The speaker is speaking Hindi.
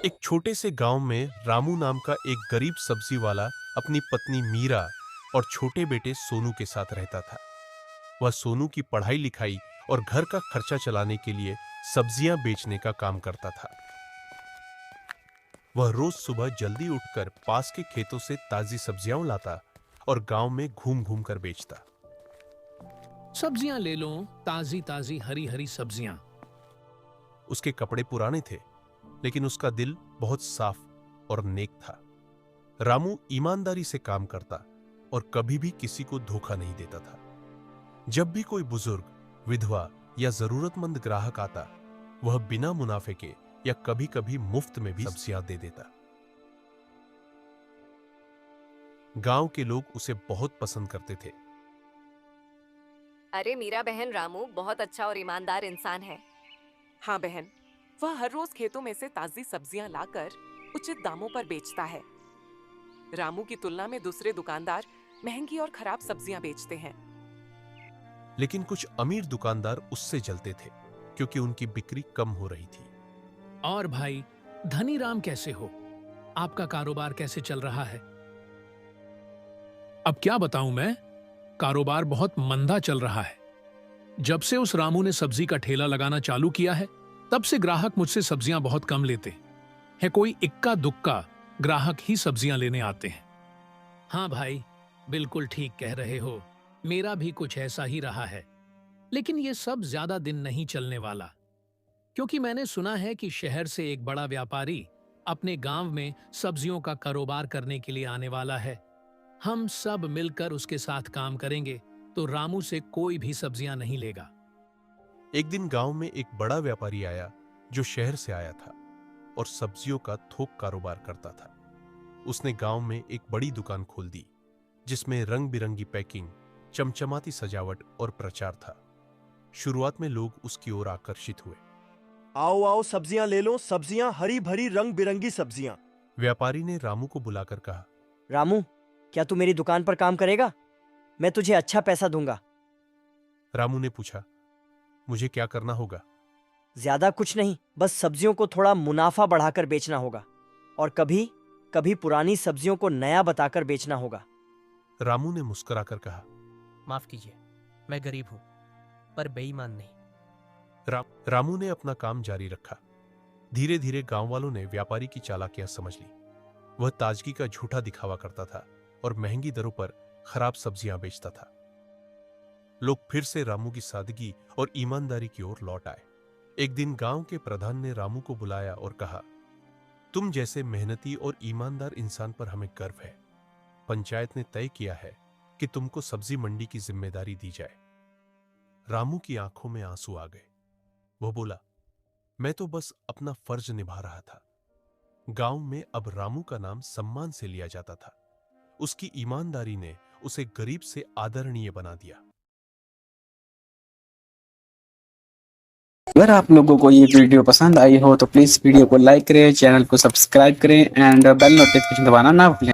एक छोटे से गांव में रामू नाम का एक गरीब सब्जी वाला अपनी पत्नी मीरा और छोटे बेटे सोनू के साथ रहता था। वह सोनू की पढ़ाई लिखाई और घर का खर्चा चलाने के लिए सब्जियां बेचने का काम करता था। वह रोज सुबह जल्दी उठकर पास के खेतों से ताजी सब्जियां लाता और गांव में घूम घूम कर बेचता। सब्जियां ले लो, ताजी ताजी हरी हरी सब्जियां। उसके कपड़े पुराने थे, लेकिन उसका दिल बहुत साफ और नेक था। रामू ईमानदारी से काम करता और कभी भी किसी को धोखा नहीं देता था। जब भी कोई बुजुर्ग, विधवा या जरूरतमंद ग्राहक आता, वह बिना मुनाफे के या कभी कभी मुफ्त में भी सब्जियां दे देता। गांव के लोग उसे बहुत पसंद करते थे। अरे मीरा बहन, रामू बहुत अच्छा और ईमानदार इंसान है। हाँ बहन, वह हर रोज खेतों में से ताजी सब्जियां लाकर उचित दामों पर बेचता है। रामू की तुलना में दूसरे दुकानदार महंगी और खराब सब्जियां बेचते हैं। लेकिन कुछ अमीर दुकानदार उससे जलते थे, क्योंकि उनकी बिक्री कम हो रही थी। और भाई, धनी राम कैसे हो? आपका कारोबार कैसे चल रहा है? अब क्या बताऊं मैं, कारोबार बहुत मंदा चल रहा है। जब से उस रामू ने सब्जी का ठेला लगाना चालू किया है, तब से ग्राहक मुझसे सब्जियां बहुत कम लेते हैं। कोई इक्का दुक्का ग्राहक ही सब्जियां लेने आते हैं। हाँ भाई, बिल्कुल ठीक कह रहे हो। मेरा भी कुछ ऐसा ही रहा है। लेकिन ये सब ज्यादा दिन नहीं चलने वाला, क्योंकि मैंने सुना है कि शहर से एक बड़ा व्यापारी अपने गांव में सब्जियों का कारोबार करने के लिए आने वाला है। हम सब मिलकर उसके साथ काम करेंगे तो रामू से कोई भी सब्जियां नहीं लेगा। एक दिन गांव में एक बड़ा व्यापारी आया जो शहर से आया था और सब्जियों का थोक कारोबार करता था। उसने गांव में एक बड़ी दुकान खोल दी, जिसमें रंग बिरंगी पैकिंग, चमचमाती सजावट और प्रचार था। शुरुआत में लोग उसकी ओर आकर्षित हुए। आओ आओ, सब्जियां ले लो, सब्जियां हरी भरी रंग बिरंगी सब्जियां। व्यापारी ने रामू को बुलाकर कहा, रामू, क्या तू मेरी दुकान पर काम करेगा? मैं तुझे अच्छा पैसा दूंगा। रामू ने पूछा, मुझे क्या करना होगा? ज्यादा कुछ नहीं, बस सब्जियों को थोड़ा मुनाफा बढ़ाकर बेचना होगा और कभी कभी पुरानी सब्जियों को नया बताकर बेचना होगा। रामू ने मुस्कुराकर कहा, माफ कीजिए, मैं गरीब हूं, पर बेईमान नहीं। रामू ने अपना काम जारी रखा। धीरे धीरे गांव वालों ने व्यापारी की चालाकियां समझ ली। वह ताजगी का झूठा दिखावा करता था और महंगी दरों पर खराब सब्जियां बेचता था। लोग फिर से रामू की सादगी और ईमानदारी की ओर लौट आए। एक दिन गांव के प्रधान ने रामू को बुलाया और कहा, तुम जैसे मेहनती और ईमानदार इंसान पर हमें गर्व है। पंचायत ने तय किया है कि तुमको सब्जी मंडी की जिम्मेदारी दी जाए। रामू की आंखों में आंसू आ गए। वह बोला, मैं तो बस अपना फर्ज निभा रहा था। गांव में अब रामू का नाम सम्मान से लिया जाता था। उसकी ईमानदारी ने उसे गरीब से आदरणीय बना दिया। अगर आप लोगों को ये वीडियो पसंद आई हो तो प्लीज वीडियो को लाइक करें, चैनल को सब्सक्राइब करें एंड बेल नोटिफिकेशन दबाना ना भूलें।